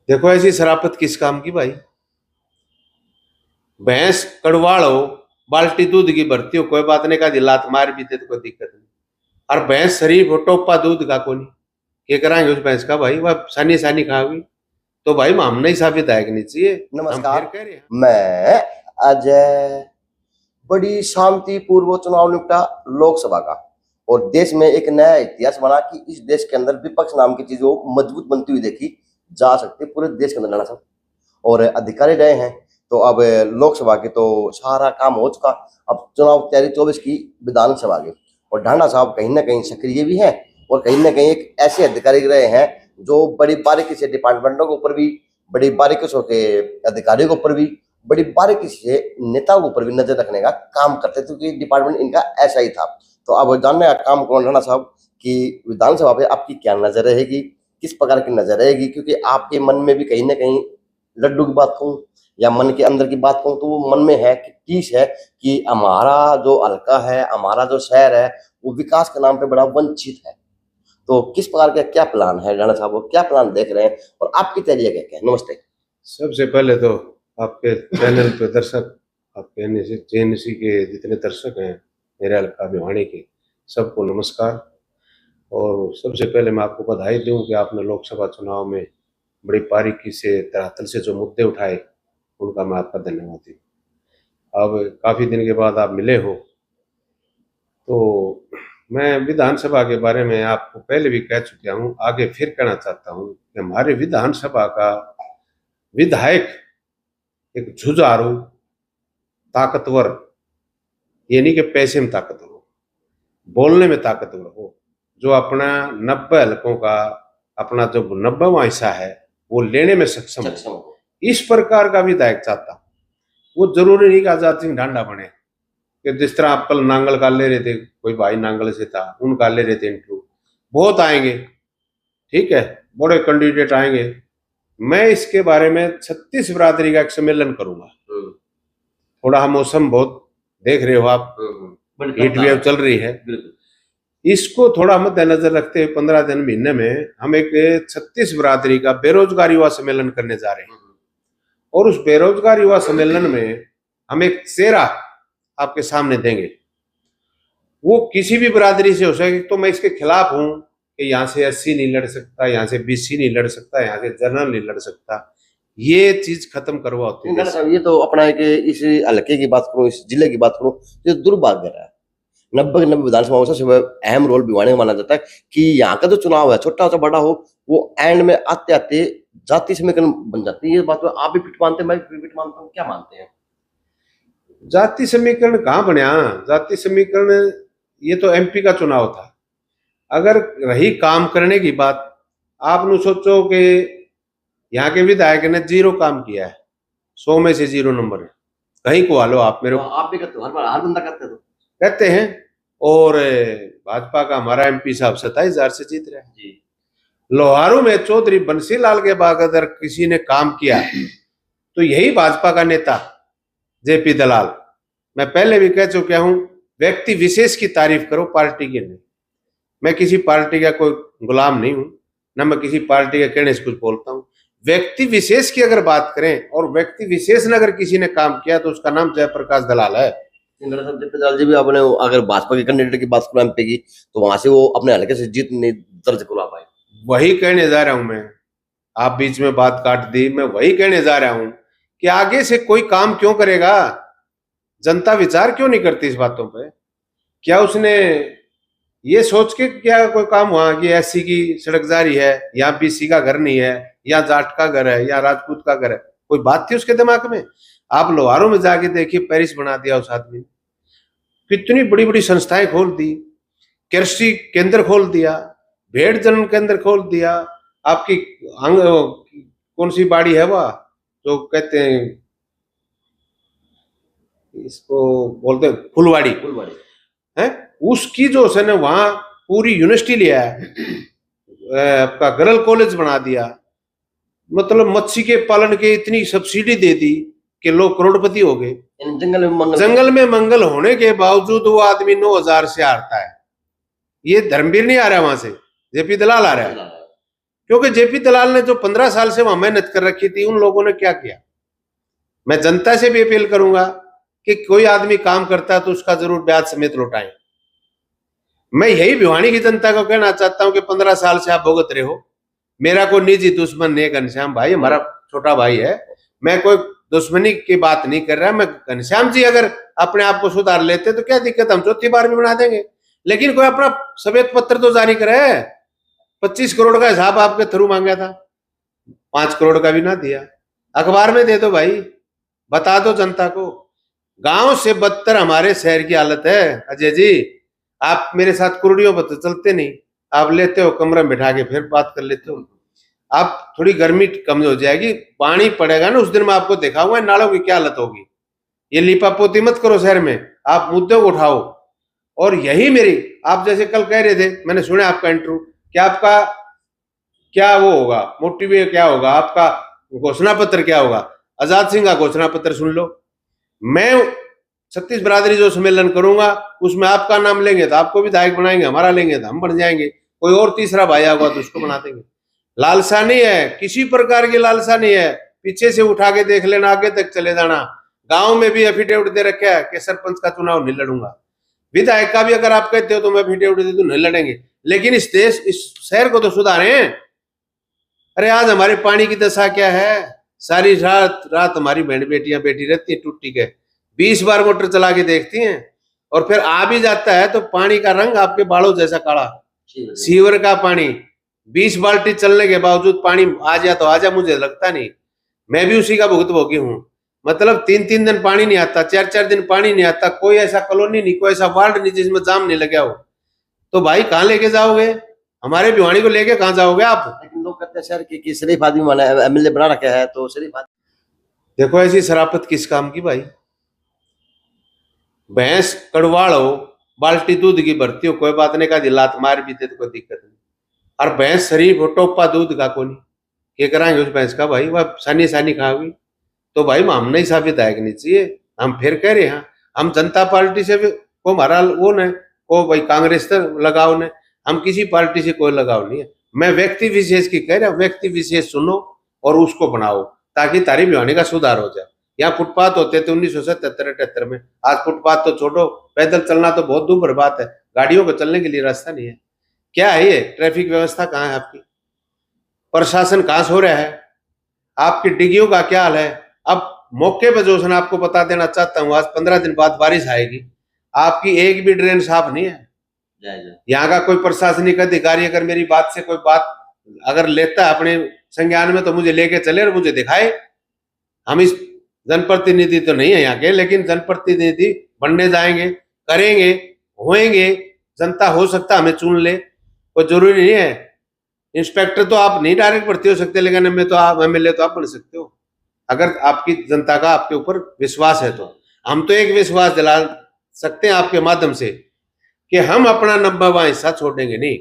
देखो ऐसी शराफत किस काम की भाई। भैंस कड़वाड़ हो, बाल्टी दूध की भरती हो, कोई बात नहीं, का लात मार भी दे तो कोई दिक्कत नहीं। और भैंस शरीफ हो, टोपा दूध का कोनी, ये कराएंगे उस भैंस का भाई, वह सानी सानी खाओगी तो भाई मामला ही साबित है कि नहीं चाहिए। हम फिर नमस्कार, कह रहे हैं मैं अजय। बड़ी शांतिपूर्व चुनाव निपटा लोकसभा का, और देश में एक नया इतिहास बना कि इस देश के अंदर विपक्ष नाम की चीज वो मजबूत बनती हुई देखी जा सकती है पूरे देश के अंदर। लड़ा सब और अधिकारी रहे हैं, तो अब लोकसभा की तो सारा काम हो चुका। अब चुनाव तैयारी 24 की विधानसभा की, और ढांडा साहब कहीं ना कहीं सक्रिय भी हैं, और कहीं ना कहीं एक ऐसे अधिकारी रहे हैं जो बड़ी बारीकी से डिपार्टमेंटों के ऊपर भी, बड़ी बारीकी से के अधिकारियों के ऊपर भी, बड़ी बारीकी से नेताओं के ऊपर भी नजर रखने का काम करते थे, क्योंकि डिपार्टमेंट इनका ऐसा ही था। तो अब जानने का काम कौन ढांडा साहब कि विधानसभा पे आपकी क्या नजर रहेगी, किस प्रकार की नजर रहेगी, क्योंकि आपके मन में भी कहीं ना कहीं लड्डू की बात कहूँ या मन के अंदर की बात कहूँ, तो वो मन में है कि टीस है कि हमारा जो हल्का है, हमारा जो शहर है, वो विकास के नाम पे बड़ा वंचित है। तो किस प्रकार का क्या प्लान है राणा साहब, वो क्या प्लान देख रहे हैं और आपकी तैयारी क्या क्या है? नमस्ते। सबसे पहले तो आपके चैनल पे दर्शक, आपके एनएससी के जितने दर्शक हैं मेरे हल्का भिवानी के, सबको नमस्कार। और सबसे पहले मैं आपको बधाई दूं कि आपने लोकसभा चुनाव में बड़ी बारीकी से धरातल से जो मुद्दे उठाए उनका मैं आपका धन्यवाद दूं। अब काफ़ी दिन के बाद आप मिले हो, तो मैं विधानसभा के बारे में आपको पहले भी कह चुका हूँ, आगे फिर कहना चाहता हूँ कि हमारे विधानसभा का विधायक एक जुझारू, ताकतवर, ये नहीं कि पैसे में ताकतवर हो, बोलने में ताकतवर हो, जो अपना 90 हलकों का अपना जो 90वां हिस्सा है वो लेने में सक्षम हो, इस प्रकार का विधायक चाहता। वो जरूरी नहीं कि आजाद सिंह ढांडा बने, कि जिस तरह आप कल नांगल का ले रहे थे, कोई भाई नांगल से था, उनका ले रहे थे इंटरव्यू, बहुत आएंगे, ठीक है, बड़े कैंडिडेट आएंगे। मैं इसके बारे में 36 बिरादरी का एक सम्मेलन करूंगा। थोड़ा मौसम बहुत देख रहे हो आप, हीट वेव चल रही है, इसको थोड़ा मद्देनजर रखते हुए 15 दिन महीने में हम एक 36 बिरादरी का बेरोजगार युवा सम्मेलन करने जा रहे हैं। और उस बेरोजगार युवा सम्मेलन में हम एक चेहरा आपके सामने देंगे, वो किसी भी बिरादरी से हो सके। तो मैं इसके खिलाफ हूं कि यहाँ से एससी नहीं लड़ सकता, यहाँ से बीसी नहीं लड़ सकता, यहाँ से जनरल नहीं लड़ सकता, ये चीज खत्म करवाती है। ये तो अपना एक इस हल्के की बात करूँ, इस जिले की बात करूँ, ये दुर्भाग्य है। 90 विधानसभा में सबसे अहम रोल भिवानी का माना जाता है कि यहाँ का जो चुनाव है, छोटा सा बड़ा हो, वो एंड में आते आते जाति समीकरण बन जाती है। ये बात आप भी फिट मानते हैं, मैं भी फिट मानता हूँ, क्या मानते हैं? जाति समीकरण कहाँ बनया? जाति समीकरण ये तो एमपी का चुनाव था। अगर रही काम करने की बात, आपने सोचो कि यहाँ के विधायक ने 0 काम किया है, 100 में से 0 नंबर है, कहीं को हालो आप मेरे को। आप भी करते हो, हर बंदा करते हो, कहते हैं। और भाजपा का हमारा एमपी साहब 27,000 से जीत रहे हैं। लोहारू में चौधरी बंसी लाल के बाद अगर किसी ने काम किया तो यही भाजपा का नेता जेपी दलाल। मैं पहले भी कह चुका हूं, व्यक्ति विशेष की तारीफ करो, पार्टी की नहीं। मैं किसी पार्टी का कोई गुलाम नहीं हूं, ना मैं किसी पार्टी के कहने से कुछ बोलता हूं। व्यक्ति विशेष की अगर बात करें और व्यक्ति विशेष ने अगर किसी ने काम किया तो उसका नाम जयप्रकाश दलाल है। जी भी आपने अगर भाजपा के कैंडिडेट की बात करो एमपी की, तो वहां से वो अपने हल्के से जीत नहीं दर्ज करवा पाए। वही कहने जा रहा हूं मैं, आप बीच में बात काट दी। मैं वही कहने जा रहा हूं कि आगे से कोई काम क्यों करेगा, जनता विचार क्यों नहीं करती इस बातों पे? क्या उसने ये सोच के क्या कोई काम हुआ कि एससी की सड़क जारी है, या बीसी का घर नहीं है, या जाट का घर है, या राजपूत का घर है? कोई बात थी उसके दिमाग में? आप लोहारों में जाके देखिए, पेरिस बना दिया उस आदमी ने, कितनी बड़ी बड़ी संस्थाएं खोल दी, कृषि केंद्र खोल दिया, भेड़ जनन केंद्र खोल दिया। आपकी कौन सी बाड़ी है वह जो कहते हैं, इसको बोलते हैं फुलवाड़ी है, उसकी जो है ना वहां पूरी यूनिवर्सिटी लिया है, आपका गर्ल कॉलेज बना दिया। मतलब मच्छी के पालन के इतनी सब्सिडी दे दी कि लोग करोड़पति हो गए। जंगल में मंगल होने के बावजूद वो आदमी 9,000 से हारता है। ये धर्मवीर नहीं आ रहा वहां से, जेपी दलाल आ रहा है। क्योंकि जेपी दलाल ने जो 15 साल से वहां मेहनत कर रखी थी, उन लोगों ने क्या किया। मैं जनता से भी अपील करूंगा कि कोई आदमी काम करता है तो उसका जरूर ब्याज समेत लौटाएं। मैं यही भिवानी की जनता को कहना चाहता हूं कि 15 साल से आप भुगत रहे हो। मेरा कोई निजी दुश्मन नहीं है, घनश्याम भाई हमारा छोटा भाई है, मैं कोई दुश्मनी की बात नहीं कर रहा। मैं घनश्याम जी अगर अपने आप को सुधार लेते तो क्या दिक्कत, हम चौथी बार भी बना देंगे। लेकिन कोई अपना सफेद पत्र तो जारी करे। 25 करोड़ का हिसाब आपके थ्रू मांगा था, 5 करोड़ का भी ना दिया। अखबार में दे दो भाई, बता दो जनता को। गांव से बदतर हमारे शहर की हालत है। अजय जी, आप मेरे साथ कुर्डियों पर तो चलते नहीं, आप लेते हो कमरे में बिठा के फिर बात कर लेते हो। आप थोड़ी गर्मी कम हो जाएगी, पानी पड़ेगा ना उस दिन मैं आपको दिखाऊंगा नालों की क्या हालत होगी। ये लिपापोती मत करो शहर में, आप मुद्दे को उठाओ। और यही मेरी, आप जैसे कल कह रहे थे, मैंने सुना आपका इंटरव्यू, क्या आपका क्या वो होगा मोटिव, क्या होगा आपका घोषणा पत्र, क्या होगा। आजाद सिंह का घोषणा पत्र सुन लो। मैं छत्तीस बिरादरी जो सम्मेलन करूंगा उसमें आपका नाम लेंगे तो आपको विधायक बनाएंगे, हमारा लेंगे तो हम बन जाएंगे, कोई और तीसरा भाई होगा तो उसको बना देंगे। लालसा नहीं है, किसी प्रकार की लालसा नहीं है। पीछे से उठा के देख लेना, आगे तक चले जाना। गांव में भी एफिडेविट दे रखा है कि सरपंच का चुनाव नहीं लड़ूंगा, विधायक का भी अगर आप कहते हो तो मैं एफिडेविट दे दूं, नहीं लड़ेंगे। लेकिन इस देश, इस शहर को तो सुधारें। अरे आज हमारे पानी की दशा क्या है, सारी रात रात हमारी बहन बेटियां बैठी रहती है टूटी के, 20 बार मोटर चला के देखती हैं, और फिर आ भी जाता है तो पानी का रंग आपके बालों जैसा काला। सीवर का पानी, 20 बाल्टी चलने के बावजूद पानी आ जाए तो आ जाए, मुझे लगता नहीं। मैं भी उसी का भुगतभोगी हूँ। मतलब 3-3 दिन पानी नहीं आता, 4-4 दिन पानी नहीं आता। कोई ऐसा कॉलोनी नहीं, कोई ऐसा वार्ड नहीं जिसमें जाम नहीं लगा हो। तो भाई कहाँ लेके जाओगे हमारे भिवानी को, लेके कहाँ जाओगे आप। लेकिन लोग कहते हैं सर कि शरीफ आदमी माना एमएलए बना रखा है, तो शरीफ आदमी। देखो ऐसी शराफत किस काम की भाई। भैंस कड़वाड़ हो, बाल्टी दूध की भरती हो, कोई बात नहीं, का लात मार भी दे तो कोई दिक्कत नहीं। और भैंस शरीफ हो, टोपा दूध का कोनी, ये कराएंगे उस भैंस का भाई, वह सानी सानी खाओगी। तो भाई हम नहीं सा विधायक नहीं चाहिए। हम फिर कह रहे हैं, हम जनता पार्टी से भी को हमारा वो न को भाई कांग्रेस से लगाव ने, हम किसी पार्टी से कोई लगाव नहीं है। मैं व्यक्ति विशेष की कह रहा हूँ, व्यक्ति विशेष सुनो और उसको बनाओ ताकि तारी भिवानी का सुधार हो जाए। यहाँ फुटपाथ होते थे 1977-78 में, आज फुटपाथ तो छोड़ो, पैदल चलना तो बहुत दूर बात है, गाड़ियों को चलने के लिए रास्ता नहीं है। क्या है ये, ट्रैफिक व्यवस्था कहाँ है आपकी, प्रशासन कहाँ सो रहा है, आपकी डिग्गियों का क्या हाल है। अब मौके पर जो आपको बता देना चाहता हूँ, आज 15 दिन बाद बारिश आएगी, आपकी एक भी ड्रेन साफ नहीं है। यहाँ का कोई प्रशासनिक अधिकारी अगर मेरी बात से कोई बात अगर लेता है अपने संज्ञान में तो मुझे लेके चले और मुझे दिखाए। हम इस जनप्रतिनिधि तो नहीं है यहाँ के, लेकिन जनप्रतिनिधि बनने जाएंगे, करेंगे, होएंगे। जनता हो सकता हमें चुन ले, कोई जरूरी नहीं है। इंस्पेक्टर तो आप नहीं डायरेक्ट भर्ती हो सकते, लेकिन एमएलए तो आप बन सकते हो अगर आपकी जनता का आपके ऊपर विश्वास है। तो हम तो एक विश्वास दिला सकते हैं आपके माध्यम से कि हम अपना 90वां हिस्सा छोड़ेंगे नहीं।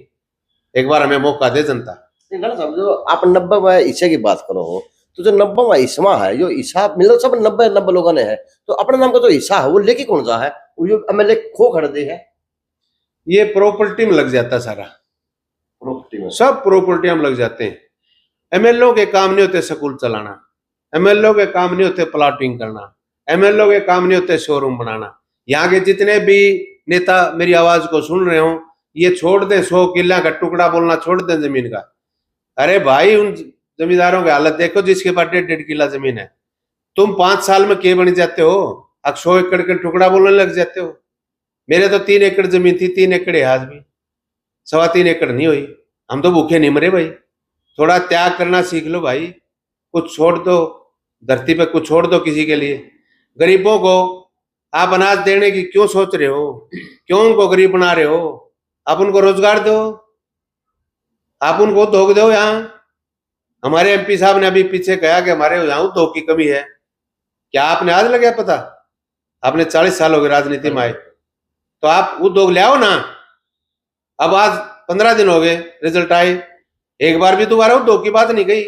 एक बार हमें मौका दे जनता। समझो आप 90वां हिस्से की बात करो, तो जो 90वां हिस्सा है, जो हिस्सा मतलब सब 90 लोगों ने है, तो अपने नाम का जो हिस्सा है वो लेके कौन सा है, वो जो एमएलए खो खड़े है। ये प्रॉपर्टी में लग जाता सारा, प्रॉपर्टी में सब प्रॉपर्टी में लग जाते हैं। एमएलए के काम नहीं होते स्कूल चलाना, एमएलए के काम नहीं होते प्लॉटिंग करना, एमएलए के काम नहीं होते शोरूम बनाना। यहाँ के जितने भी नेता मेरी आवाज को सुन रहे हो, ये छोड़ दें 100 किला का टुकड़ा बोलना छोड़ दें जमीन का। अरे भाई उन जमींदारों की हालत देखो जिसके पास 1.5 किला जमीन है। तुम 5 साल में के बन जाते हो, अब 100 एकड़ के टुकड़ा बोलने लग जाते हो। मेरे तो 3 एकड़ जमीन थी, 3 एकड़ है आज भी, 3.25 एकड़ नहीं हुई। हम तो भूखे नहीं मरे भाई। थोड़ा त्याग करना सीख लो भाई, कुछ छोड़ दो धरती पे, कुछ छोड़ दो किसी के लिए। गरीबों को आप अनाज देने की क्यों सोच रहे हो, क्यों उनको गरीब बना रहे हो। आप उनको रोजगार दो, आप उनको उद्योग दो। यहाँ हमारे एमपी साहब ने अभी पीछे कहा कि हमारे यहाँ उद्योग की कमी है। क्या आपने आज लगा पता, आपने 40 साल हो गए राजनीति में आए, तो आप उद्योग ले आओ ना। अब आज 15 दिन हो गए रिजल्ट आए, एक बार भी दोबारा उद्योग की बात नहीं कही।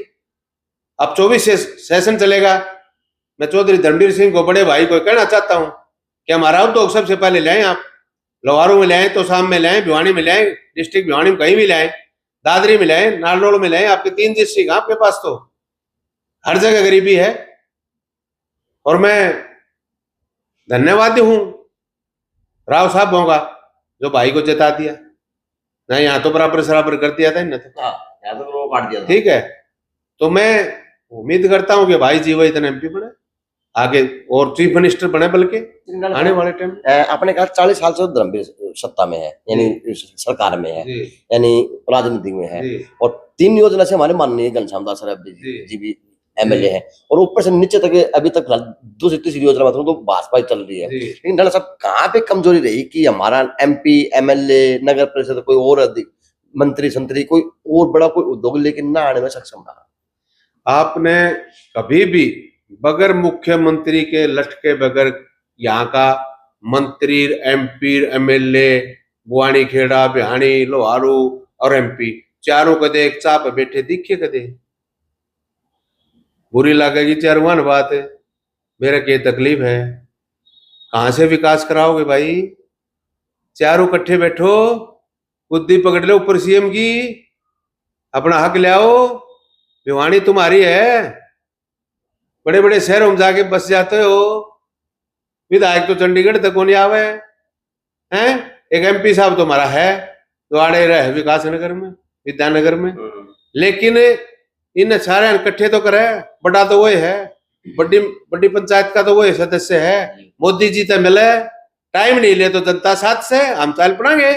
अब 24 सेशन चलेगा। मैं चौधरी धर्मवीर सिंह को, बड़े भाई को कहना चाहता हूं कि हमारा उद्योग सबसे पहले लाएं। आप लोहारू में लाएं, तो शाम में लाएं, भिवानी में लाएं, डिस्ट्रिक्ट भिवानी में कहीं भी लाएं, दादरी में लाए, नारनौल में लाए, आपके 3 डिस्ट्रिक्ट आपके पास, तो हर जगह गरीबी है। और मैं धन्यवादी हूं राव साहब होगा जो भाई को जिता दिया, नहीं यहाँ तो बराबर सराबर कर दिया था इन्हें तो, यहाँ तो वो काट दिया था। ठीक है। तो मैं उम्मीद करता हूं कि भाई जी वही इतने एमपी बने आगे और चीफ मिनिस्टर बने, बल्कि आने वाले टाइम। आपने कहा 40 साल से धर्मवीर सत्ता में है, यानी सरकार में है, जी यानी राजनीति में है, जी और 3 योजना से हमारे माननीय घनश्याम दास जी भी एमएलए है, और ऊपर से नीचे तक अभी तक फिलहाल दूसरी तीसरी योजना मतलब तो भाजपा ही चल रही है। जी लेकिन डाला साहब कहाँ पे कमजोरी रही कि हमारा एमपी एमएलए नगर परिषद कोई और अधिक मंत्री संतरी कोई और बड़ा कोई उद्योग लेकिन ना आने में सक्षम रहा? आपने कभी भी बगैर मुख्यमंत्री के लटके बगैर यहाँ का मंत्री, एमपी, एमएलए, बुआनी खेड़ा, बिहानी, लोहारू और एमपी चारों कदे एक चाप पे बैठे दिखे कदे? बुरी लगेगी चारुआन बात है, मेरा क्या तकलीफ है, कहां से विकास कराओगे भाई? चारों इकट्ठे बैठो, बुद्धि पकड़ लो ऊपर सीएम की, अपना हक ले आओ। भिवानी तुम्हारी है, बड़े बड़े शहरों में जाके बस जाते हो, विधायक तो चंडीगढ़ तक नहीं आवे हैं। एक एमपी साहब तुम्हारा है जो आड़े रहे विकास नगर में, विद्यानगर में, लेकिन इन सारे इकट्ठे तो करे, बड़ा तो वही है, बड़ी बड़ी पंचायत का तो वही सदस्य है। मोदी जी से मिले, टाइम नहीं ले तो जनता साथ से हम चाल पड़ांगे।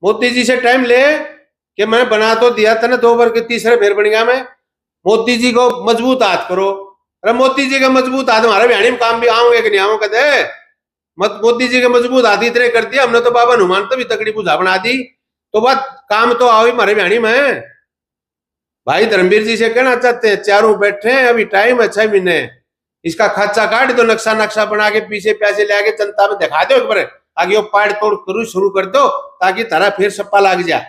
मोदी जी से टाइम ले कि मैं बना तो दिया था ना 2 बार के तीसरे फेर बन गया मैं। मोदी जी को मजबूत हाथ करो। अरे मोदी जी का मजबूत हाथ हमारे बिहानी में काम भी आऊंगे कि नहीं आऊंगा कहते मत। मोदी जी का मजबूत हाथ इतने कर दिया हमने तो बाबा हनुमान तो भी तकड़ी बुझा बना दी, तो बात काम तो आओ हमारे बिहानी में। भाई धर्मवीर जी से कहना चाहते हैं चारों बैठे हैं, अभी टाइम है 6 महीने, इसका खर्चा काट दो, नक्शा नक्शा बना के पीछे पैसे ले आके जनता में दिखा दो एक बार, आगे वो पाड़ तोड़ करू शुरू कर दो ताकि तारा फिर सप्पा लग जाए,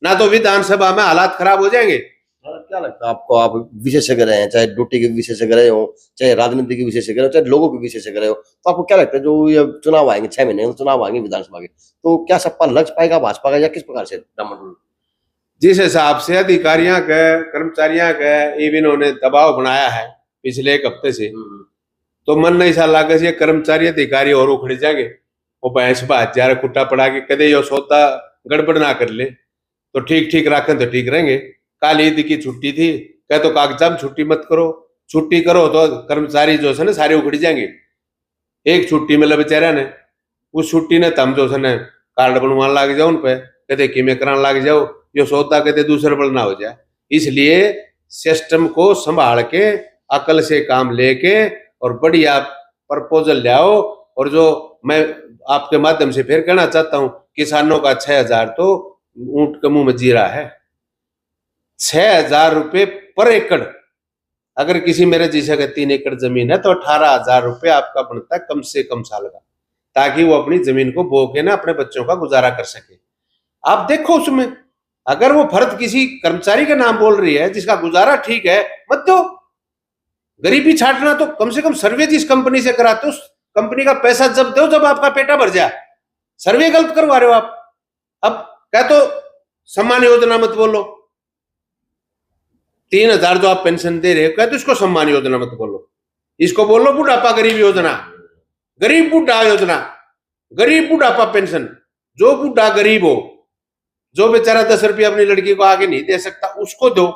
ना तो विधानसभा में हालात खराब हो जाएंगे। क्या लगता है आपको? आप विशेषज्ञ रहे हैं, चाहे ड्यूटी के विशेषज्ञ रहे हो, चाहे राजनीति के विशेषज्ञ रहे हो, चाहे लोगों के विशेषज्ञ रहे हो, तो आपको क्या लगता है जो ये चुनाव आएंगे 6 महीने चुनाव आएंगे विधानसभा के, तो क्या सपा लग पाएगा भाजपा का या किस प्रकार से? जिस हिसाब से अधिकारियों के कर्मचारियों के इन्होंने दबाव बनाया है पिछले 1 हफ्ते से, तो मन नहीं सा लगा ये कर्मचारी अधिकारी और उखड़ जाएंगे, वो भैंस बात जा रहा खुट्टा पड़ा के कदे यो सौदा गड़बड़ ना कर ले, तो ठीक ठीक रखें तो ठीक रहेंगे। कल ईद की छुट्टी थी, कह तो कागजात छुट्टी मत करो, छुट्टी करो तो कर्मचारी जो है ना सारे उखड़ जाएंगे। एक छुट्टी मिले बेचारा ने, उस छुट्टी ने तम जो है कार्ड बनवाने लग जाओ उन पे, कहते कि मैं कराने लग जाओ, जो सोता कहते दूसरे पर ना हो जाए। इसलिए सिस्टम को संभाल के अकल से काम लेके और बढ़िया प्रपोजल लाओ। और जो मैं आपके माध्यम से फिर कहना चाहता हूं, किसानों का 6,000 तो ऊंट के मुंह में जीरा है। 6,000 रुपये पर एकड़, अगर किसी मेरे जैसे का 3 एकड़ जमीन है तो 18,000 रुपये आपका बनता है कम से कम साल का, ताकि वो अपनी जमीन को बो के ना अपने बच्चों का गुजारा कर सके। आप देखो उसमें अगर वो फर्द किसी कर्मचारी का नाम बोल रही है जिसका गुजारा ठीक है, मत दो। गरीबी छाटना तो कम से कम सर्वे जिस कंपनी से कराते हो उस कंपनी का पैसा जब दो जब आपका पेटा भर जाए। सर्वे गलत करवा रहे हो आप। अब क्या तो सम्मान योजना मत बोलो, 3,000 जो आप पेंशन दे रहे हो क्या तो इसको सम्मान योजना मत बोलो, इसको बोलो बुढ़ापा गरीब योजना, गरीब बुढ़ा योजना, गरीब बुढ़ापा पेंशन। जो बुढ़ा गरीब हो, जो बेचारा 10 रुपये अपनी लड़की को आगे नहीं दे सकता उसको दो,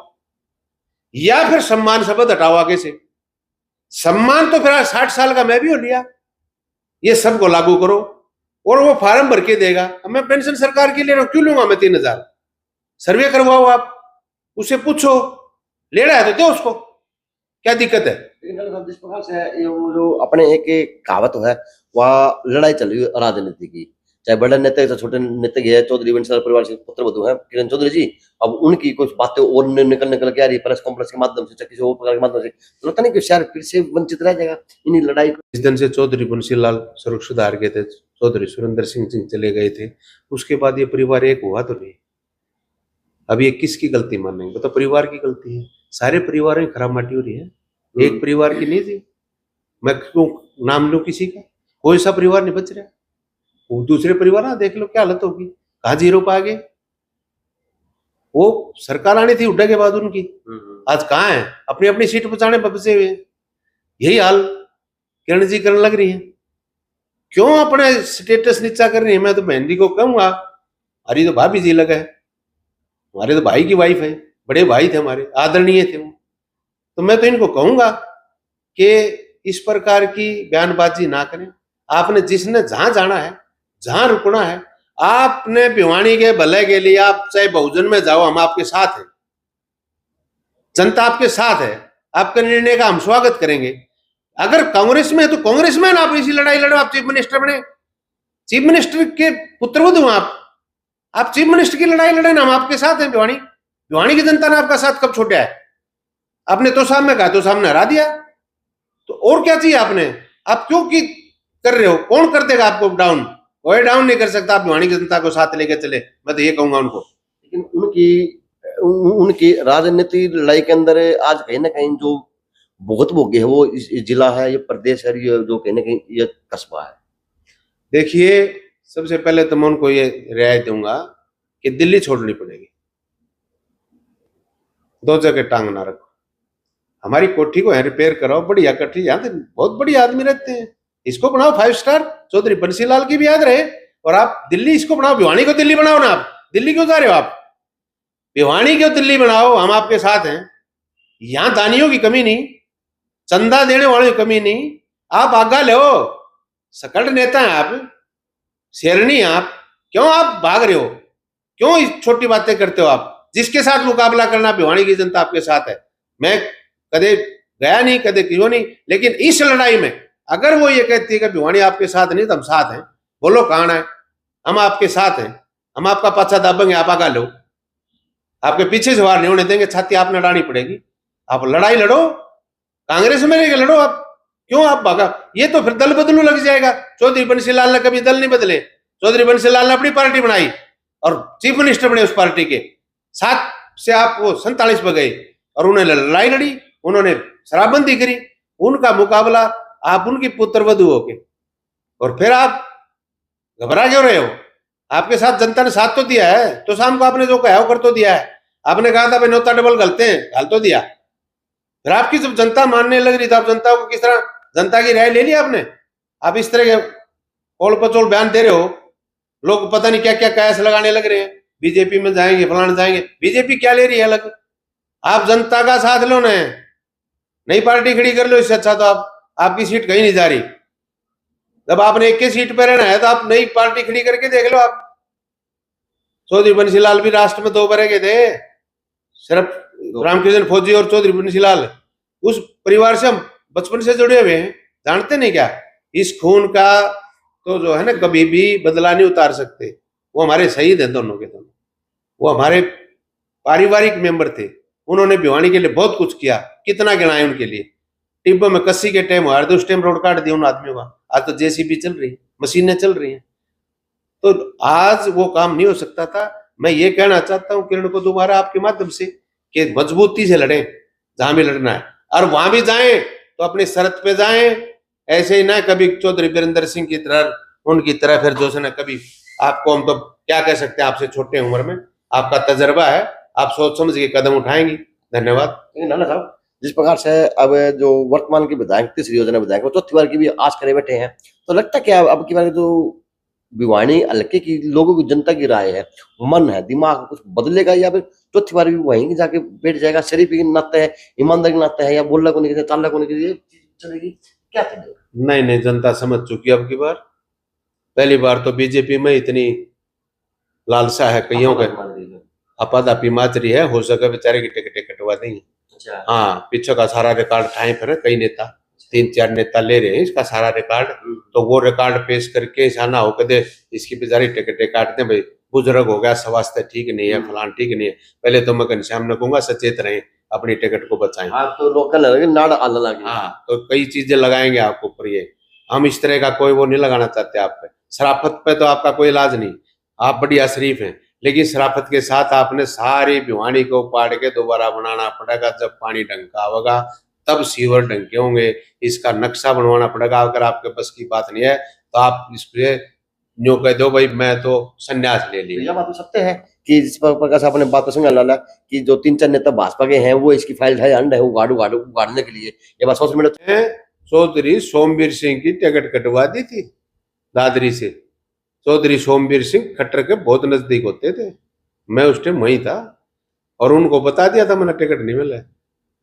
या फिर सम्मान शब्द हटाओ आगे से। सम्मान तो फिर 60 साल का मैं भी हो लिया, ये सबको लागू करो और वो फार्म भर के देगा। अब मैं पेंशन सरकार की ले रहा हूं, क्यों लूंगा मैं 3,000? सर्वे करवाओ आप, उससे पूछो, ले रहा है तो दो उसको, क्या दिक्कत है? जिस प्रकार से ये वो जो अपने एक कहावत है वह लड़ाई चल रही है राजनीति की, चाहे बड़े नेता चाहे छोटे नेता है, चौधरी वंशज परिवार से पुत्र वधु है किरण चौधरी जी, अब उनकी कुछ बातें और निकल के आ रही प्रेस कॉन्फ्रेंस के माध्यम से, किसी और प्रकार के माध्यम से, तो लगता नहीं कि शहर फिर से वंचित रह जाएगा इन्हीं लड़ाई। इस दिन से चौधरी बंसीलाल सड़क सुधार गए थे, चौधरी सुरेंद्र सिंह चले गए थे, उसके बाद ये परिवार एक हुआ तो नहीं। अब ये किसकी गलती मानेंगे? तो परिवार की गलती है, सारे परिवार में खराब माटी हो रही है, एक परिवार की नहीं थी। मैं क्यों नाम लूं किसी का? कोई सा परिवार नहीं बच रहा, वो दूसरे परिवार ना देख लो क्या हालत होगी, कहाँ जीरो पा गए। वो सरकार आनी थी उड्डा के बाद उनकी, आज कहाँ है? अपनी अपनी सीट बचाने पर बचे हुए हैं। यही हाल किरण जी करने लग रही है। क्यों अपने स्टेटस नीचा कर रही है? मैं तो बहन जी को कहूंगा, अरे तो भाभी जी लगा है, हमारे तो भाई की वाइफ है, बड़े भाई थे हमारे, आदरणीय थे वो। तो मैं तो इनको कहूंगा कि इस प्रकार की बयानबाजी ना करें। आपने जिसने जहां जाना है, जहां रुकना है, आपने भिवानी के भले के लिए आप चाहे बहुजन में जाओ, हम आपके साथ हैं, जनता आपके साथ है, आपके निर्णय का हम स्वागत करेंगे। अगर कांग्रेस में है तो कांग्रेस में ना आप इसी लड़ाई लड़ो, आप चीफ मिनिस्टर बने, चीफ मिनिस्टर के पुत्रवधु हूं आप चीफ मिनिस्टर की लड़ाई लड़े ना, हम आपके साथ हैं। भिवानी की जनता ने आपका साथ कब छोड़ा है? आपने तो सामने कहा, तो सामने हरा दिया, तो और क्या चाहिए आपने? आप क्यों की कर रहे हो? कौन कर देगा आपको डाउन? कोई डाउन नहीं कर सकता। आप भिवानी की जनता को साथ लेकर चले, मैं तो ये कहूंगा उनको। लेकिन उनकी राजनीति लड़ाई के अंदर आज कहीं ना कहीं जो भुगत भोगी है वो इस जिला है, ये प्रदेश है, ये जो कहीं ना कहीं ये कस्बा है। देखिए, सबसे पहले तो मैं उनको ये रियायत दूंगा कि दिल्ली छोड़नी पड़ेगी, दो जगह टांग ना रखो। हमारी कोठी को रिपेयर कराओ, बढ़िया कोठी, यहाँ तो बहुत बढ़िया आदमी रहते हैं, इसको बनाओ 5 स्टार। चौधरी बंसीलाल की भी याद रहे। और आप दिल्ली इसको बनाओ, भिवानी को दिल्ली बनाओ ना। आप दिल्ली क्यों जा रहे हो? आप भिवानी क्यों दिल्ली बनाओ, हम आपके साथ हैं। यहां दानियों की कमी नहीं, चंदा देने वालों की कमी नहीं। आप आगा लो, सकड़ नेता हैं आप, शेरनी आप, क्यों आप भाग रहे हो? क्यों इस छोटी बातें करते हो? आप जिसके साथ मुकाबला करना, भिवानी की जनता आपके साथ है। मैं कदे गया नहीं, कदे क्यों नहीं, लेकिन इस लड़ाई में अगर वो ये कहती है कि भिवानी आपके साथ नहीं, तो हम साथ हैं। बोलो कहां है? हम आपके साथ हैं, हम आपका पाछा दाबेंगे, आप आगा लो। आपके पीछे से वार नहीं होने देंगे, छाती आपने अड़ानी पड़ेगी। आप लड़ाई लड़ो, कांग्रेस में रह लड़ो। आप क्यों आप भागा? ये तो फिर दल बदलू लग जाएगा। चौधरी बंसीलाल ने कभी दल नहीं बदले। चौधरी बंसीलाल ने अपनी पार्टी बनाई और चीफ मिनिस्टर बने उस पार्टी के। 7 से आप वो 47 पर गए और उन्होंने लड़ाई लड़ी, उन्होंने शराबबंदी करी। उनका मुकाबला आप उनकी पुत्रवधु हो के, और फिर आप घबरा क्यों रहे हो? आपके साथ जनता ने साथ तो दिया है, तो शाम को आपने जो कहा वो कर तो दिया है। आपने कहा था भाई नोता डबल गलते हैं, गाल तो दिया। फिर आपकी जब जनता मानने लग रही, तो आप जनता को किस तरह, जनता की राय ले ली आपने? आप इस तरह के पोल पचोल बयान दे रहे हो, लोग पता नहीं क्या क्या कयास लगाने लग रहे हैं। बीजेपी में जाएंगे, फलाने जाएंगे। बीजेपी क्या ले रही है अलग? आप जनता का साथ लो ना, नई पार्टी खड़ी कर लो। इससे अच्छा तो आपकी सीट कहीं नहीं जा रही। जब आपने एक ही सीट पर रहना है तो आप नई पार्टी खड़ी करके देख लो। आप चौधरी बंसीलाल भी राष्ट्र में 2 बार गए थे, सिर्फ रामकृष्ण फौजी और चौधरी बंसीलाल। उस परिवार से हम बचपन से जुड़े हुए हैं, जानते नहीं क्या? इस खून का तो जो है ना, कभी भी बदला नहीं उतार सकते। वो हमारे शहीद हैं दोनों के दोनों। वो हमारे पारिवारिक मेंबर थे। उन्होंने भिवानी के लिए बहुत कुछ किया, कितना गिनाए उनके लिए। टिब्बो में कस्सी के टाइम हुआ तो उस टाइम रोड काट दिया उन आदमियों का। आज तो जेसीबी चल रही है, मशीनें चल रही हैं, तो आज वो काम नहीं हो सकता था। मैं ये कहना चाहता हूँ किरण को दोबारा आपके माध्यम से कि मजबूती से लड़ें जहां भी लड़ना है, और वहां भी जाएं तो अपनी शर्त पे जाएं। ऐसे ही ना कभी चौधरी वीरेंद्र सिंह की तरह, उनकी तरह फिर जो है ना, कभी आपको हम तो क्या कह सकते हैं, आपसे छोटे उम्र में आपका तजर्बा है, आप सोच समझ के कदम उठाएंगी। धन्यवाद। नाना साहब, जिस प्रकार से अब जो वर्तमान की विधायक, तीसरी योजना विधायक, वो चौथी बार की भी आज करे बैठे हैं, तो लगता क्या अब की बार जो भिवानी हल्के की लोगों की, जनता की राय है, मन है, दिमाग कुछ बदलेगा, या फिर चौथी बार भी वहीं जाके बैठ जाएगा? शरीफी के नाते है, ईमानदारी के नाते है, या बोलना को नहीं, चालना को नहीं, चलेगी क्या चलेगा? नहीं, जनता समझ चुकी है अब की बार। पहली बार तो बीजेपी में इतनी लालसा है कईयों का, अपाधापी माचरी है, हो सके बेचारे की टिकटें कटवा देंगे। अच्छा। हाँ, पीछे का सारा रिकॉर्ड ठाए फिर कई नेता, 3-4 नेता ले रहे हैं इसका सारा रिकॉर्ड। तो वो रिकॉर्ड पेश करके ऐसा ना हो कदे इसकी बेचारी टिकटें काट दें, भाई बुजुर्ग हो गया, स्वास्थ्य ठीक नहीं है, फलान ठीक नहीं है। पहले तो मैं घनश्याम ने कहूंगा सचेत रहें, अपनी टिकट को बचाएं। आप तो लोकल है, नाड़ आने लगे। हाँ, तो कई चीजें लगाएंगे आपको ऊपर। ये हम इस तरह का कोई वो नहीं लगाना चाहते आप पे। शराफत पे तो आपका कोई इलाज नहीं, आप बढ़िया शरीफ हैं, लेकिन शराफत के साथ आपने सारी भिवानी को पाड़ के दोबारा बनाना पड़ेगा। जब पानी ढंग का होगा तब सीवर ढंग के होंगे, इसका नक्शा बनवाना पड़ेगा। अगर आपके बस की बात नहीं है तो आप इस पे न्यू कह दो भाई मैं तो संन्यास ले तो लिया। यह बात हो सकते हैं कि जिस प्रकार से आपने बात को समझा लाला कि जो 3-4 नेता भाजपा के हैं वो इसकी फाइल है अंड है उगाड़ने के लिए ये बात सोशल मीडिया। मैं चौधरी सोमवीर सिंह की टिकट कटवा दी थी दादरी से। चौधरी सोमवीर सिंह खट्टर के बहुत नजदीक होते थे, मैं उस टाइम वहीं था और उनको बता दिया था मैंने टिकट नहीं मिला है।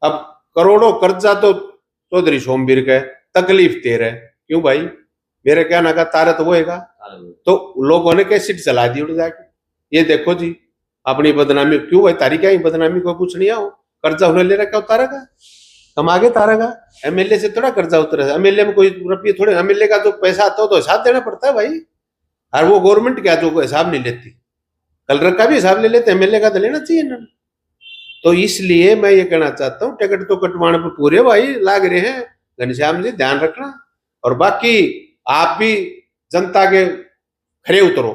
अब करोड़ों कर्जा तो चौधरी सोमवीर का है, तकलीफ तेरे है क्यों भाई, मेरे क्या ना का तारा तो वो हैगा। तो लोगों ने कैसे चला दी उड़ जाके, ये देखो जी अपनी बदनामी क्यों भाई, तारी क्या ही बदनामी को कुछ नहीं आओ, कर्जा उन्हें ले रखा उतारेगा, हम आगे तारेगा। एमएलए से थोड़ा कर्जा उतरे, एमएलए में कोई रुपये थोड़े, एमएलए का जो पैसा आता हो तो हिसाब देना पड़ता है भाई, और वो गवर्नमेंट क्या जो हिसाब नहीं लेती, कलर का भी हिसाब ले लेते, एमएलए का तो लेना चाहिए ना। तो इसलिए मैं ये कहना चाहता हूँ टिकट तो कटवाने पर पूरे भाई लाग रहे हैं, घनश्याम जी ध्यान रखना, और बाकी आप भी जनता के खरे उतरो,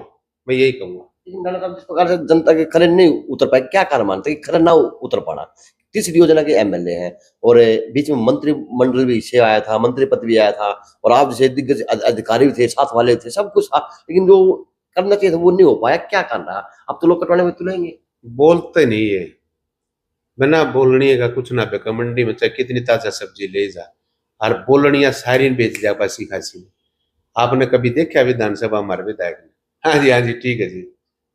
मैं यही कहूंगा। जिस प्रकार से जनता के खरे नहीं उतर पाए, क्या कारण मानते हैं कि खरे ना उतर पाना? तीसरी योजना के एमएलए हैं और बीच में मंत्रिमंडल भी से आया था, मंत्री पद भी आया था और आप जैसे दिग्गज अधिकारी भी थे, साथ वाले थे, सब कुछ था, लेकिन जो करना चाहिए था वो नहीं हो पाया, क्या करना? अब तो लोग कटवाने में तुलेंगे। बोलते नहीं है, बिना बोलनी का कुछ ना बेका, मंडी में चाहे कितनी ताजा सब्जी ले जा, और बोलनिया सारी बेच जा बासी खासी में। आपने कभी देखा विधानसभा हमारे विधायक ने, हाँ जी हाँ जी ठीक है जी,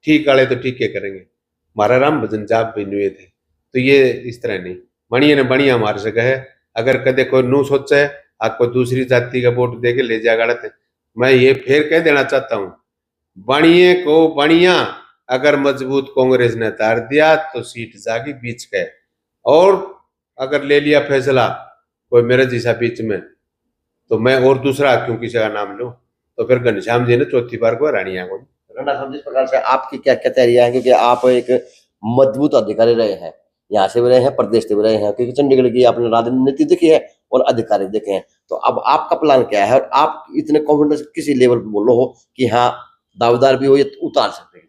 ठीक वाले तो ठीक है करेंगे, हमारा राम भजन जाप भी नुए थे, तो ये इस तरह नहीं, बढ़िया ने बढ़िया हमारे से कहे, अगर कदे कोई नू सोचे आपको दूसरी जाति का वोट दे के ले जा गलत है, मैं ये फिर कह देना चाहता हूँ, बढ़िया को बढ़िया अगर मजबूत कांग्रेस ने तार दिया तो सीट जागी बीच के, और अगर ले लिया फैसला कोई मेरे जैसा बीच में, तो मैं और दूसरा क्यों किसी का नाम लूं, तो फिर घनश्याम जी ने चौथी बार को रानिया को। रंडा साहब, जिस प्रकार से आपकी क्या क्या तैयारियां हैं, क्योंकि आप एक मजबूत अधिकारी रहे हैं, यहाँ से भी रहे हैं, प्रदेश से भी रहे हैं, क्योंकि चंडीगढ़ की आपने राजनीति देखी है और अधिकारी देखे हैं, तो अब आपका प्लान क्या है और आप इतने कॉन्फिडेंस किसी लेवल पे बोलो हो कि हाँ दावेदार भी हो ये उतार सकते हैं?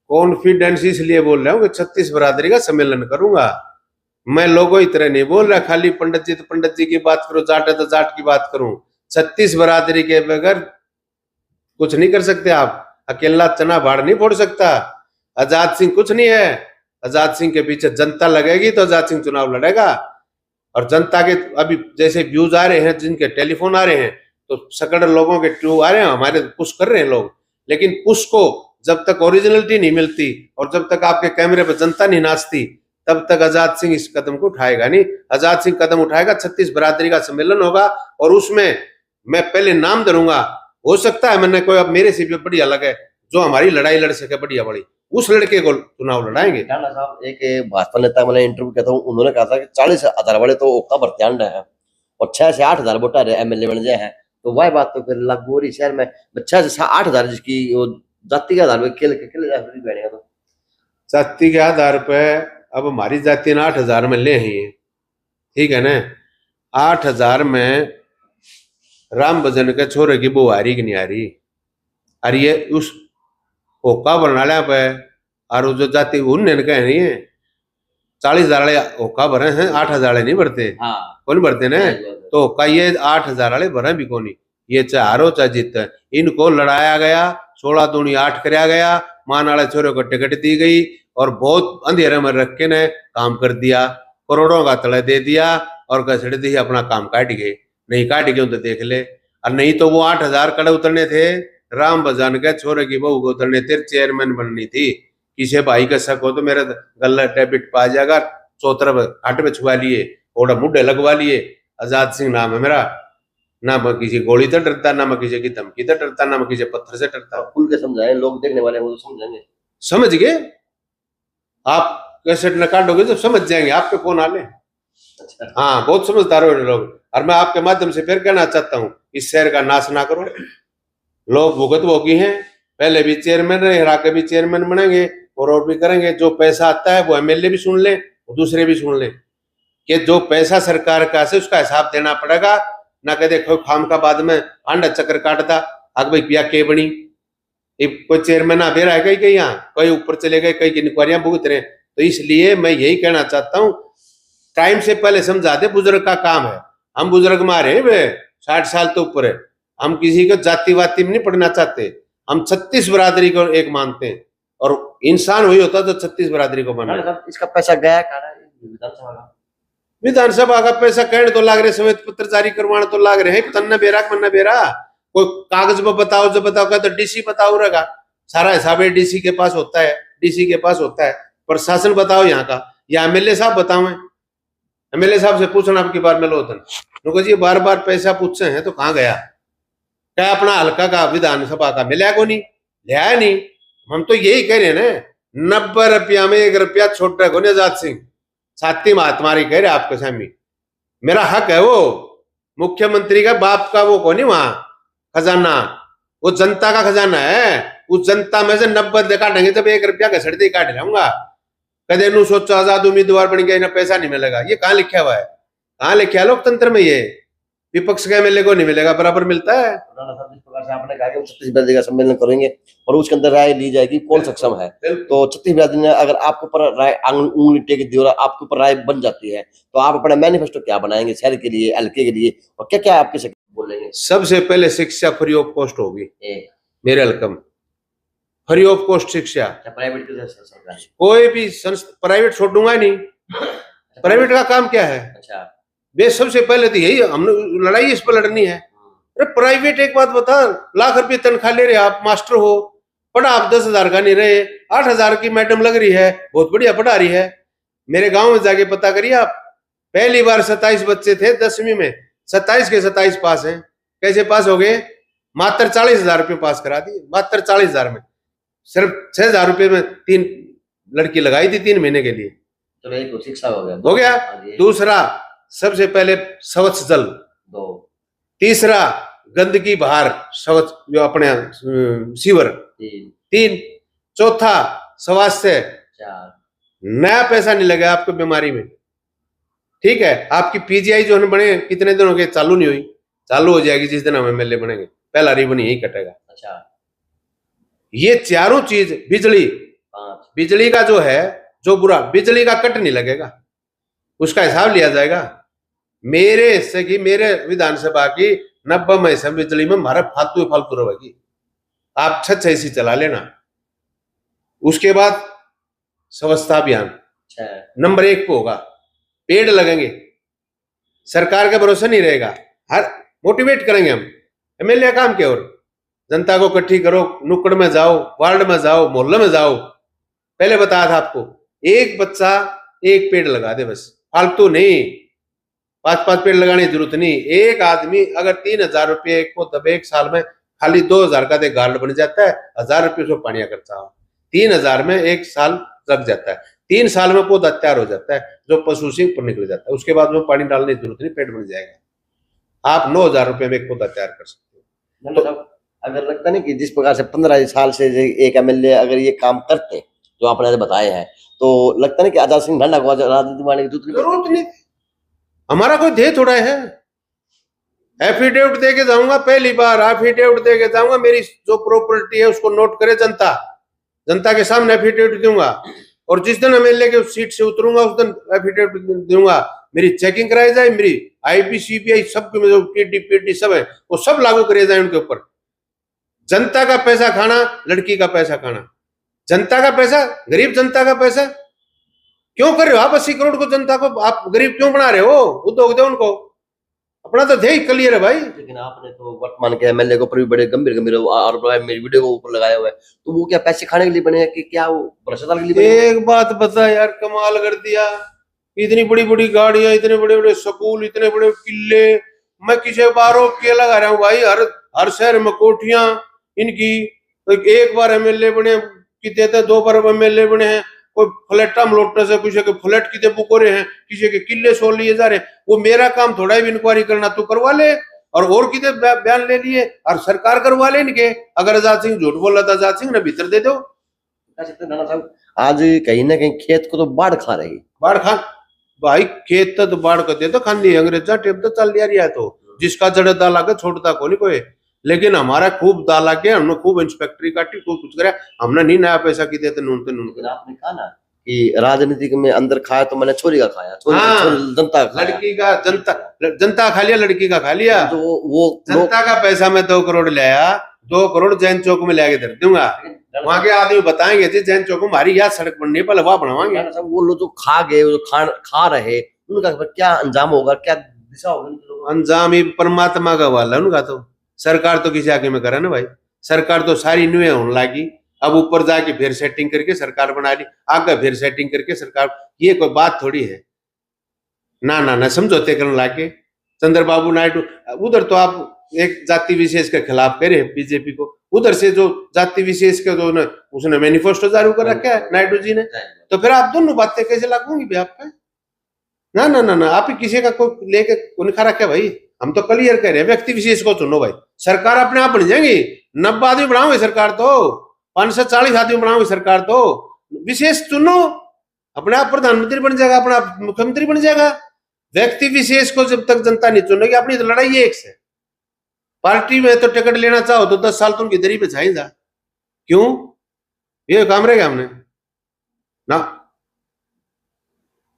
कॉन्फिडेंस इसलिए बोल रहा हूँ कि 36 बरादरी का सम्मेलन करूंगा, मैं लोगों की तरह नहीं बोल रहा खाली पंडित जी तो पंडित जी की बात करो, जाट है तो जाट की बात करूं, 36 बरादरी के बगैर कुछ नहीं कर सकते आप, अकेला चना भाड़ नहीं फोड़ सकता। आजाद सिंह कुछ नहीं है, आजाद सिंह के पीछे जनता लगेगी तो आजाद सिंह चुनाव लड़ेगा, और जनता के अभी जैसे व्यूज आ रहे हैं, जिनके टेलीफोन आ रहे हैं, तो सकड़ लोगों के ट्रू आ रहे हैं, हमारे पुश कर रहे हैं लोग, लेकिन पुश को जब तक ओरिजिनलिटी नहीं मिलती और जब तक आपके कैमरे पर जनता नहीं नाचती, तब तक आजाद सिंह इस कदम को उठाएगा नहीं। आजाद सिंह कदम उठाएगा, 36 बरादरी का सम्मेलन होगा और उसमें मैं पहले नाम धरूंगा, हो सकता है मैंने कोई अब मेरे से भी बढ़िया लगे जो हमारी लड़ाई लड़ सके बढ़िया बड़ी, उस लड़के को चुनाव लड़ाएंगे। राणा साहब, एक भाजपा नेता मैंने इंटरव्यू किया था, उन्होंने कहा था कि 40,000 वाले तो ओक्का भरत्यांड है और 6 से 8,000 वोटर एमएलए बन जाए हैं, तो वह बात तो फिर लागू हो रही शहर में 6 से 8,000 जिसकी वो जाति के आधार पर खेल बैठेगा, तो जाति के आधार पे अब हमारी जाति ने 8,000 में ले ही, ठीक है ना, 8,000 में राम भजन के छोरे की बुहारी की नहीं आ रही, और ये उस होका बरनाला पे और जो जाति उन्हें कह नहीं है, 40,000 वाले होका भरे हैं, 8,000 वाले नहीं भरते, हाँ कौन भरते ना, तो होका ये 8,000 वाले भरे भी कौन, ये चाहे हारो चाहे जीत, इनको लड़ाया गया, 16 दूनी 8 कराया गया, मान वाले छोरे को टिकट दी गई और बहुत अंधेरे में रख के ने काम कर दिया, करोड़ों का तले दे दिया और घसड़ दी, अपना काम काट गए, नहीं काट गए तो देख ले, और नहीं तो वो 8,000 कड़े उतरने थे, राम भजन के छोरे की बहू को उतरने थे, चेयरमैन बननी थी, किसी भाई का शक हो तो मेरा गला डेबिट पा जाएगा, चौतरफ हाट में छुआ लिए, ओड़ा मुड्ढे लगवा लिए, आजाद सिंह नाम है मेरा, ना मैं किसी गोली से डरता, ना मैं किसी की धमकी से डरता, ना मैं किसी पत्थर से डरता। खुल के समझाएं, लोग देखने वाले हैं वो तो समझेंगे। समझ गए आप, कैसेट न काटोगे तो समझ जाएंगे, आपके फोन आने। अच्छा। हाँ बहुत समझदार हो लोग, और मैं आपके माध्यम से फिर कहना चाहता हूँ इस शहर का नाश ना करो, लोग भुगत भोगी हैं, पहले भी चेयरमैन रहे, हरा के भी चेयरमैन बनेंगे और भी करेंगे, जो पैसा आता है वो एमएलए भी सुन ले और दूसरे भी सुन ले कि जो पैसा सरकार का से उसका हिसाब देना पड़ेगा, ना कह देखो खाम का बाद में अंडा चक्कर काटता, अग भाई पिया के बनी, कोई चेयरमैन आ रहा है कहीं यहाँ, कई ऊपर चले गए, कई की इंक्वायरियां भुगत रहे, तो इसलिए मैं यही कहना चाहता हूँ टाइम से पहले समझा दे, बुजुर्ग का काम है, हम बुजुर्ग मारे वे 60 साल तो ऊपर है, हम किसी को जाति वाति में नहीं पढ़ना चाहते, हम 36 बिरादरी को एक मानते हैं, और इंसान वही होता तो 36 बिरादरी को मानना। राणा साहब, इसका पैसा गया कहाँ है विधानसभा का? विधानसभा का पैसा कहने तो लाग रहे, समेत पत्र जारी करवाने तो लाग रहे हैं, तन्ना बेरा मन्ना बेरा, कोई कागज पर बताओ जो बताओ का तो डीसी बताओ रहेगा, सारा हिसाब डीसी के पास होता है, डीसी के पास होता है। प्रशासन बताओ यहाँ का, या एमएलए साहब बताओ, एमएलए साहब से पूछना आपकी बार में लो तो जी बार बार पैसा पूछते हैं तो कहाँ गया, क्या अपना हल्का का विधानसभा का मिला को नहीं, लिया नहीं। हम तो यही कह रहे हैं ना, 90 रुपया में 1 रुपया छोटा को आजाद सिंह साथी महात्मारी कह रहे आपके सामने, मेरा हक है वो, मुख्यमंत्री का बाप का वो कौन है वहां खजाना, वो जनता का खजाना है। उस जनता में से 90 काटेंगे जब 1 रुपया घसड़ दे काट जाऊंगा। कदे नू सोचो आजाद उम्मीदवार बन गया, इन्हें पैसा नहीं मिलेगा, ये कहाँ लिखा हुआ है, कहाँ लिखा है लोकतंत्र में? ये विपक्ष के एमएलए को नहीं मिलेगा, बराबर मिलता है। राणा साहब, जिस प्रकार से आपने कहा कि हम 36 बिरादरी का सम्मेलन करेंगे और उसके अंदर राय ली जाएगी कौन सक्षम है, तो 36 बिरादरी ने अगर आपके ऊपर राय उंगली टेक दी और आपके ऊपर राय बन जाती है तो आप अपना मैनिफेस्टो क्या बनाएंगे शहर के लिए, हल्के के लिए, और क्या क्या आपके से बोलेंगे? सबसे पहले शिक्षा फ्री ऑफ कॉस्ट होगी मेरे हल्कम, फ्री ऑफ कॉस्ट शिक्षा। प्राइवेट की सरकार, कोई भी संस्था प्राइवेट छोड़ूंगा नहीं, प्राइवेट का काम क्या है? अच्छा, वे सबसे पहले तो यही हमने लड़ाई इस पर लड़नी है। अरे प्राइवेट, एक बात बता, लाख रुपए तनख्वाह ले रहे आप, मास्टर हो, पढ़ा आप 10,000 का नहीं रहे, 8,000 की मैडम लग रही है, बहुत बढ़िया पढ़ा रही है। मेरे गांव में जाके पता करिए आप, पहली बार 27 बच्चे थे 10वीं में, 27 के 27 पास हैं। कैसे पास हो गए? मात्र 40,000 रुपये पास करा दिए, मात्र 40,000 में, सिर्फ 6,000 रुपये में 3 लड़की लगाई थी 3 महीने के लिए। चलो एक तो शिक्षा हो गया, हो गया। दूसरा, सबसे पहले स्वच्छ जल, 2, तीसरा गंदगी बाहर, स्वच्छ जो अपने सीवर, 3, चौथा स्वास्थ्य, 4, नया पैसा नहीं लगा आपको बीमारी में, ठीक है। आपकी पीजीआई जो बने कितने दिन हो गए, चालू नहीं हुई, चालू हो जाएगी जिस दिन हम एमएलए बनेंगे, पहला रिबन यही कटेगा। अच्छा, ये चारों चीज, बिजली, बिजली का जो है, जो बुरा, बिजली का कट नहीं लगेगा, उसका हिसाब लिया जाएगा। मेरे हिस्से की, मेरे विधानसभा की 90 में से बिजली में हमारा फालतू रहेगी, आप छत से चला लेना। उसके बाद स्वच्छता अभियान नंबर 1 पे होगा, पेड़ लगेंगे, सरकार का भरोसा नहीं रहेगा, हर मोटिवेट करेंगे हम। एमएलए काम क्या, और जनता को इकट्ठी करो, नुक्कड़ में जाओ, वार्ड में जाओ, मोहल्ले में जाओ। पहले बताया था आपको, एक बच्चा 1 पेड़ लगा दे बस, फालतू नहीं, 5-5 पेड़ लगाने की जरूरत नहीं। एक आदमी अगर 3,000 रुपये को दबे, 1 साल में खाली 2,000 का गार्ड बन जाता है, 1,000 रुपये से पानी खर्चा हो, 3,000 में 1 साल लग जाता है, 3 साल में पौधा तैयार हो जाता है, जो पशु सिंह पर निकल जाता है, उसके बाद में पानी डालने की जरूरत नहीं, पेड़ बन जाएगा। आप 9,000 रुपये में 1 पौधा तैयार कर सकते हो। तो अगर लगता नहीं कि जिस प्रकार से 15 साल से एक एमएलए अगर ये काम करते जो आपने बताए हैं, तो लगता नहीं कि आजाद सिंह ढांडा को राजनीति में आने की जरूरत नहीं। हमारा कोई ध्येय थोड़ा है, एफिडेविट दे के जाऊंगा, पहली बार एफिडेविट दे के जाऊंगा, मेरी जो प्रॉपर्टी है उसको नोट करे जनता, जनता के सामने एफिडेविट दूंगा, और जिस दिन एमएलए के सीट से उतरूंगा उस दिन एफिडेविट दूंगा, मेरी चेकिंग कराई जाए, मेरी आईपी सीबीआई सब जो टीडी पीटी सब है वो सब लागू करे जाए उनके ऊपर। जनता का पैसा खाना, लड़की का पैसा खाना, जनता का पैसा, गरीब जनता का पैसा क्यों कर रहे हो आप? 80 करोड़ को जनता को आप गरीब क्यों बना रहे हो? उद्योग दो उनको, अपना तो ध्येय क्लियर है भाई। लेकिन आपने तो वर्तमान के एमएलए को भी बड़े गंभीर आरोप मेरी वीडियो को ऊपर लगाया हुआ है, तो वो क्या पैसे खाने के लिए बने हैं कि क्या वो भ्रष्टाचार के लिए बने? एक बात बता यार, कमाल कर दिया, इतनी बड़ी बड़ी गाड़ियां, इतने बड़े बड़े स्कूल, इतने बड़े किले, मैं किसी आरोप के लगा रहा हूँ भाई, हर शहर में कोठियां इनकी, एक बार एमएलए बने कितने थे, 2 बार एमएलए बने हैं, कोई फ्लैटा मलोटने से किसी के फ्लैट कितने बुक हो रहे हैं, किसी के किले सोल लिए जा रहे हैं। वो मेरा काम थोड़ा ही इंक्वायरी करना, तो करवा ले, और कितने बयान ले लिए, और सरकार करवा ले इनके। अगर आजाद सिंह झूठ बोल रहा था, आजाद सिंह ने भीतर दे दो। आज कहीं ना कहीं खेत को तो बाढ़ खा रही, बाढ़ खा भाई, खेत तो बाढ़ करते तो खानी अंग्रेजा टेप तो चल दिया रहा है, तो जिसका जड़ दाल आगे छोड़ता को नहीं कोई। लेकिन हमारा खूब दाल आके, हमने खूब इंस्पेक्टरी काटी, खूब कुछ करा, हमने नहीं नया पैसा की देते नून पे नून। आपने कहा ना कि राजनीति में अंदर खाया तो मैंने छोरी का खाया, जनता का, लड़की का, जनता खा लिया, लड़की का खा लिया, तो वो जनता का पैसा में 2 करोड़ लाया, 2 करोड़ जैन चौक में लेके धर दूंगा। वहां के आदमी बताएंगे जी जैन चौक में हमारी यह सड़क बननी है, पहले वहां बनवाएंगे। डॉक्टर साहब वो लोग जो खा गए, जो खा रहे, उनका फिर क्या अंजाम होगा, क्या दिशा होगी उन लोगों की? अंजाम ही परमात्मा का वाला है उनका। तो सरकार तो किसी आगे में करे ना भाई, सरकार तो सारी न्यू होने लगी। अब ऊपर जाके फिर सेटिंग करके सरकार बना ली, आगे फिर सेटिंग करके सरकार, ये कोई बात थोड़ी है। ना ना ना समझौते करने लागे चंद्रबाबू नायडू। उधर तो आप एक जाति विशेष के खिलाफ कह रहे हैं बीजेपी को, उधर से जो जाति विशेष के जो उसने मैनिफेस्टो जारी कर रखा है नायडू जी ने, तो फिर आप दोनों बातें कैसे लागू होंगी आप पे? ना ना ना ना, आप ही किसी का कोई लेके कोई खा रखा है भाई। हम तो क्लियर कह रहे हैं व्यक्ति विशेष को चुनो भाई, सरकार अपने आप बन जाएंगी। 90 आदमी बनाओगे सरकार, तो 540 आदमी बनाओगे सरकार, तो विशेष चुनो, अपने आप प्रधानमंत्री बन जाएगा, अपना आप मुख्यमंत्री बन जाएगा। व्यक्ति विशेष को जब तक जनता नहीं चुनेगी, अपनी तो लड़ाई है एक से। पार्टी में तो टिकट लेना चाहो तो 10 साल तुम किधर ही पे छाई जा, क्यों? ये काम रहेगा हमने ना,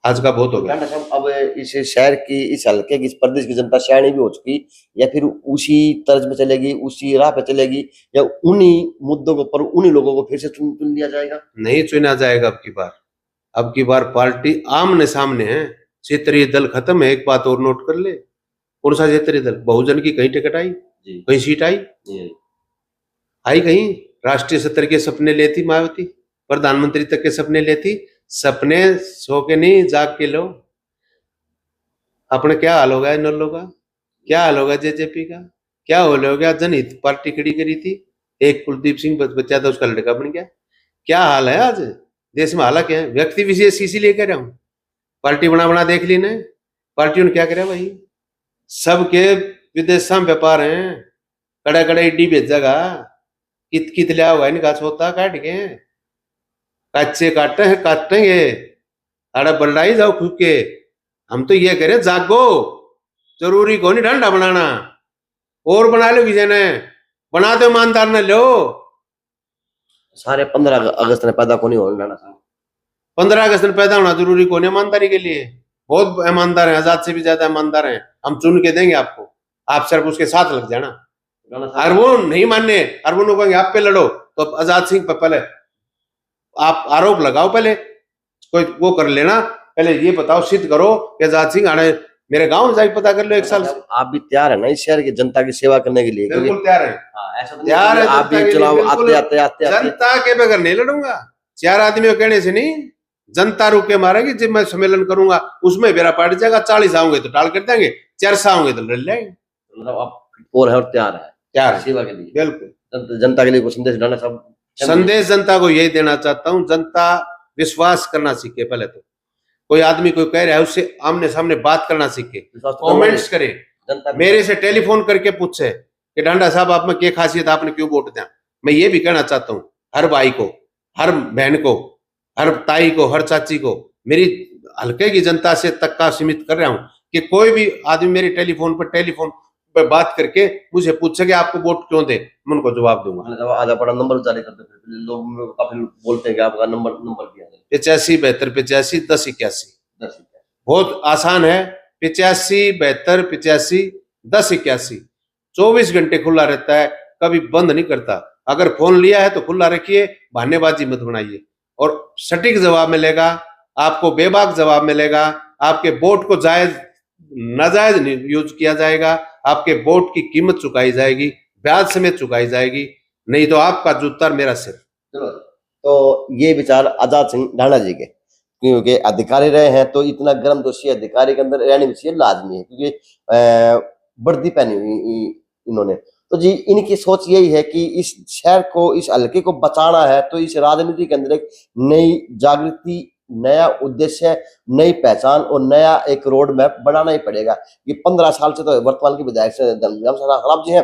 आज का बहुत हो गया। डॉक्टर साहब अब इस शहर की, इस हल्के की, इस प्रदेश की जनता सियाणी भी हो चुकी, या फिर उसी तर्ज में चलेगी, उसी राह पे चलेगी, या उन्हीं मुद्दों के ऊपर उन्हीं लोगों को फिर से चुन लिया जाएगा? नहीं चुना जाएगा अब की बार। अब की बार पार्टी आमने सामने है। क्षेत्रीय दल खत्म है। एक बात और नोट कर ले, कौन सा क्षेत्रीय दल? बहुजन की कहीं टिकट आई, कहीं सीट आई? आई कहीं? राष्ट्रीय स्तर के सपने लेती मायावती, प्रधानमंत्री तक के सपने लेती। सपने सो के नहीं, जाग के लो। अपने क्या हाल होगा इन लोगों का, क्या हाल होगा जेजेपी का, क्या हाल हो गया? जनहित पार्टी खड़ी करी थी, एक कुलदीप सिंह बच्चा था, उसका लड़का बन गया। क्या हाल है आज देश में? हालात क्या है? व्यक्ति विशेष इसीलिए कह रहा हूं, पार्टी बना बना देख ली ने। पार्टियों ने क्या करा भाई? सबके विदेश में व्यापार है, कड़े कड़े ईडी भेजेगा, कित कित लिया हुआ इनका छोता काट के, कच्चे काटेंगे, अरे बल्लाई जाओ खुद के। हम तो ये कह रहे जागो, जरूरी को नहीं डंडा बनाना, और बना लो किसी ने, बना दो ईमानदार ने लो। सारे 15 अगस्त ने पैदा को नहीं होना डॉक्टर साहब। 15 अगस्त में पैदा होना जरूरी कौन है? ईमानदारी के लिए बहुत ईमानदार है, आजाद से भी ज्यादा ईमानदार है। हम चुन के देंगे आपको, आप सिर्फ उसके साथ लग जाना। और वो नहीं मानने, और वो कहेंगे आप पे लड़ो, तो आजाद सिंह पे पहले आप आरोप लगाओ, पहले कोई वो कर लेना, पहले ये बताओ, सिद्ध करो कि आजाद सिंह आने मेरे गांव में जाके पता कर लो 1 साल से। आप भी तैयार है ना इस शहर की जनता की सेवा करने के लिए? बिल्कुल तैयार है। ऐसा तो तैयार है, आप भी चुनाव आते आते जनता के बगैर नहीं लड़ूंगा। 4 आदमियों कहने से नहीं, जनता रुक के मारेगी। जब मैं सम्मेलन करूंगा उसमें मेरा पार्टी जाएगा, 40 आओगे तो टाल कर देंगे, 400 आओगे तो लड़ लेंगे। मतलब आप और है और तैयार है, तैयार सेवा के लिए। बिल्कुल। जनता के लिए कोई संदेश डालना साहब? संदेश जनता को यही देना चाहता हूँ, जनता विश्वास करना सीखे। पहले तो कोई आदमी कोई कह रहा है उससे आमने सामने बात करना सीखे, कमेंट्स करे, मेरे से टेलीफोन करके पूछे कि डांडा साहब आप में क्या खासियत, आपने क्यों वोट दिया। मैं ये भी कहना चाहता हूँ हर भाई को, हर बहन को, हर ताई को, हर चाची को, मेरी हल्के की जनता से तक का सीमित कर रहा हूँ कि कोई भी आदमी मेरे टेलीफोन पर बात करके मुझे पूछे कि आपको वोट क्यों दे, मैं उनको जवाब दूंगा। आधा बड़ा नंबर जारी कर दो, लोग काफी बोलते हैं कि आपका नंबर दिया जाए। 85 72 85 10 81। बहुत आसान है, 85 72 85 10 81। 24 घंटे खुला रहता है, कभी बंद नहीं करता। अगर फोन लिया है तो खुला रखिए, बहानेबाजी मत बनाइए, और सटीक जवाब मिलेगा आपको, बेबाक जवाब मिलेगा। आपके वोट को जायज नाजायज नहीं यूज किया जाएगा, आपके वोट की कीमत चुकाई जाएगी, ब्याज समेत चुकाई जाएगी, नहीं तो आपका जूता मेरा सिर। चलो, तो ये विचार आजाद सिंह ढांडा जी के, क्योंकि अधिकारी रहे हैं तो इतना गर्म जोशी अधिकारी के अंदर रहनी चाहिए, लाजमी है, क्योंकि वर्दी पहनी हुई इन्होंने। तो जी इनकी सोच यही है कि इस शहर को, इस हल्के को बचाना है, तो इस राजनीति के अंदर एक नई जागृति, नया उद्देश्य, नई पहचान और नया एक रोड मैप बनाना ही पड़ेगा। ये 15 साल से तो वर्तमान के विधायक से धनराम खराब जी हैं,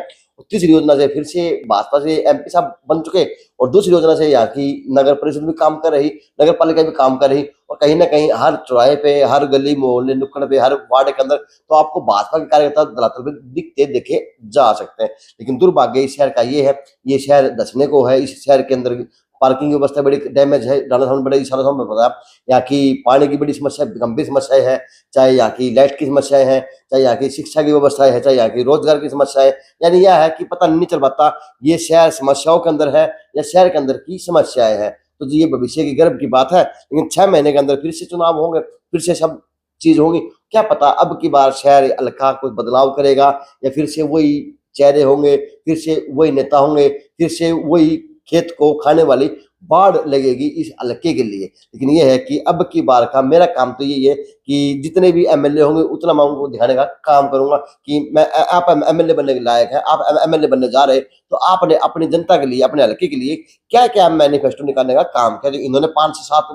तीसरी योजना से फिर से भाजपा से एमपी साहब बन चुके, और दूसरी योजना से यहाँ की नगर परिषद भी काम कर रही, नगर पालिका भी काम कर रही, और कहीं ना कहीं हर चौराहे पे, हर गली मोहल्ले नुक्कड़ पे, हर वार्ड के अंदर तो आपको भाजपा के कार्यकर्ता धरातल पे दिखते देखे जा सकते हैं। लेकिन दुर्भाग्य इस शहर का ये है, ये शहर धसने को है। इस शहर के अंदर पार्किंग की व्यवस्था बड़ी डैमेज है, डाला सामने बड़ी सारा सामने पता है। यहाँ की पानी की बड़ी समस्या, गंभीर समस्याएं है, चाहे यहाँ की लाइट की समस्याएं हैं, चाहे यहाँ की शिक्षा की व्यवस्था है, चाहे यहाँ की रोजगार की समस्या है। यानी यह है कि पता नहीं चल पाता ये शहर समस्याओं के अंदर है या शहर के अंदर की समस्याएं हैं। तो जी ये भविष्य की गर्व की बात है, लेकिन 6 महीने के अंदर फिर से चुनाव होंगे, फिर से सब चीज होगी। क्या पता अब की बार शहर हल्का कोई बदलाव करेगा या फिर से वही चेहरे होंगे, फिर से वही नेता होंगे, फिर से वही खेत को खाने वाली बाढ़ लगेगी इस हल्के के लिए। लेकिन ये है कि अब की बार का मेरा काम तो यही है कि जितने भी एमएलए होंगे उतना मैं उनको दिखाने का काम करूंगा कि मैं आप एमएलए बनने के लायक है, आप एमएलए बनने जा रहे तो आपने अपनी जनता के लिए, अपने हल्के के लिए क्या क्या मैनिफेस्टो निकालने का काम किया। जो इन्होंने 5 से 7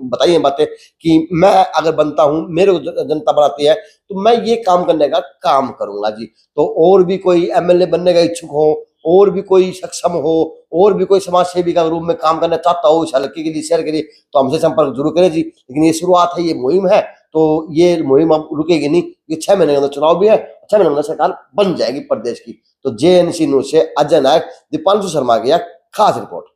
बताई हैं बातें कि मैं अगर बनता हूं, मेरे को जनता बनाती है तो मैं ये काम करने का काम करूंगा जी। तो और भी कोई एमएलए बनने का इच्छुक हो, और भी कोई सक्षम हो, और भी कोई समाज सेवी का रूप में काम करना चाहता हो इस हल्के के लिए, शहर के लिए, तो हमसे संपर्क जरूर करें जी। लेकिन ये शुरुआत है, ये मुहिम है, तो ये मुहिम अब रुकेगी नहीं। ये 6 महीने के अंदर चुनाव भी है, 6 महीने के अंदर सरकार बन जाएगी प्रदेश की। तो जेएनसी न्यूज से अजय नायक, दीपांशु शर्मा की खास रिपोर्ट।